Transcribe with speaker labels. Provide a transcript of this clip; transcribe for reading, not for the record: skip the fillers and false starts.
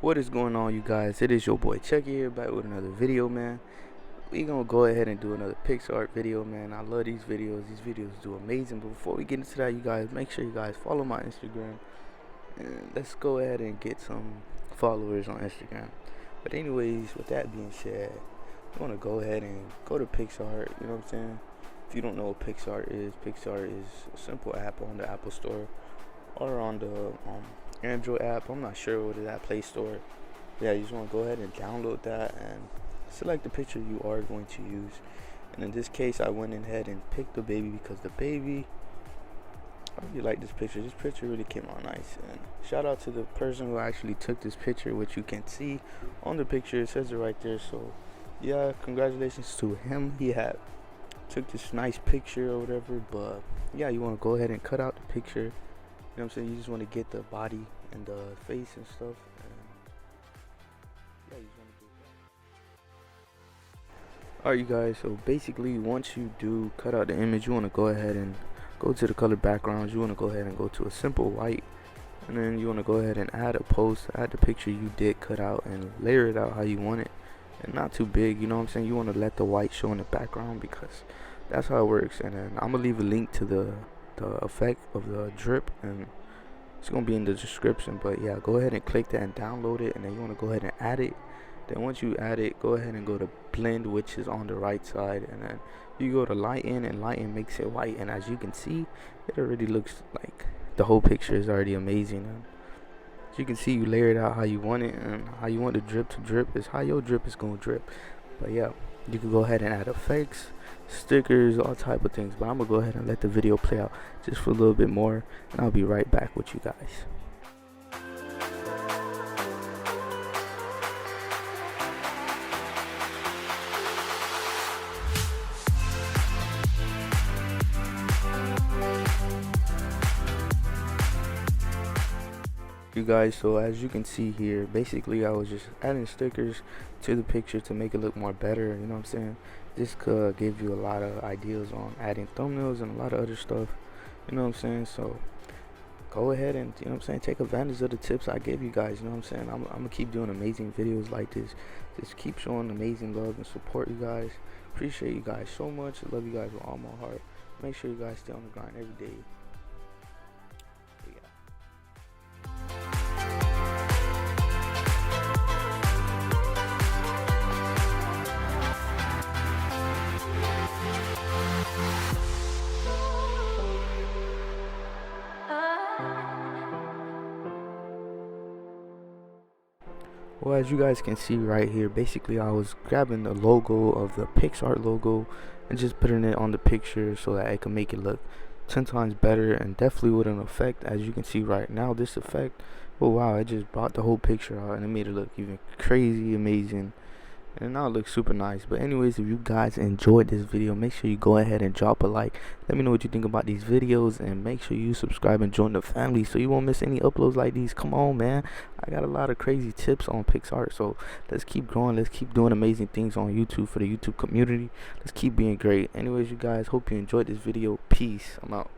Speaker 1: What is going on, you guys? It is your boy Chucky here, back with another video, man. We gonna go ahead and do another PicsArt video, man. I love these videos. These videos do amazing. But before we get into that, you guys, make sure you guys follow my Instagram. And let's go ahead and get some followers on Instagram. But anyways, with that being said, you wanna go ahead and go to PicsArt. You know what I'm saying? If you don't know what PicsArt is a simple app on the Apple Store or on the Android app. I'm not sure what is that Play Store. Yeah, you just want to go ahead and download that and select the picture you are going to use. And in this case, I went ahead and picked the baby because the baby, I really like this picture. This picture really came out nice. And shout out to the person who actually took this picture, which you can see on the picture. It says it right there. So yeah, congratulations to him. He had took this nice picture or whatever. But yeah, you want to go ahead and cut out the picture. You know what I'm saying? You just want to get the body and the face and stuff. And yeah, you just want to do that. Alright, you guys. So basically, once you do cut out the image, you want to go ahead and go to the color backgrounds. You want to go ahead and go to a simple white. And then you want to go ahead and add a post, add the picture you did cut out, and layer it out how you want it. And not too big, you know what I'm saying? You want to let the white show in the background because that's how it works. And then I'm going to leave a link to the effect of the drip, and it's gonna be in the description. But yeah, go ahead and click that and download it, and then you want to go ahead and add it. Then once you add it, go ahead and go to blend, which is on the right side, and then you go to lighten, and lighten makes it white. And as you can see, it already looks like the whole picture is already amazing. And as you can see, you layer it out how you want it, and how you want the drip to drip is how your drip is gonna drip. But yeah, you can go ahead and add effects, stickers, all type of things. But I'm gonna go ahead and let the video play out just for a little bit more, and I'll be right back with you guys. You guys, so as you can see here, basically I was just adding stickers to the picture to make it look more better. You know what I'm saying? This could give you a lot of ideas on adding thumbnails and a lot of other stuff. You know what I'm saying? So go ahead and, you know what I'm saying, take advantage of the tips I gave you guys. You know what I'm saying? I'm gonna keep doing amazing videos like this. Just keep showing amazing love and support, you guys. Appreciate you guys so much. I love you guys with all my heart. Make sure you guys stay on the grind every day. Well, as you guys can see right here, basically I was grabbing the logo of the PicsArt logo and just putting it on the picture so that it can make it look 10 times better, and definitely with an effect. As you can see right now, this effect, oh wow, it just brought the whole picture out and it made it look even crazy amazing. And now it looks super nice. But anyways, if you guys enjoyed this video, make sure you go ahead and drop a like. Let me know what you think about these videos, and make sure you subscribe and join the family so you won't miss any uploads like these. Come on, man, I got a lot of crazy tips on PicsArt, so let's keep growing. Let's keep doing amazing things on YouTube for the YouTube community. Let's keep being great. Anyways, you guys, hope you enjoyed this video. Peace. I'm out.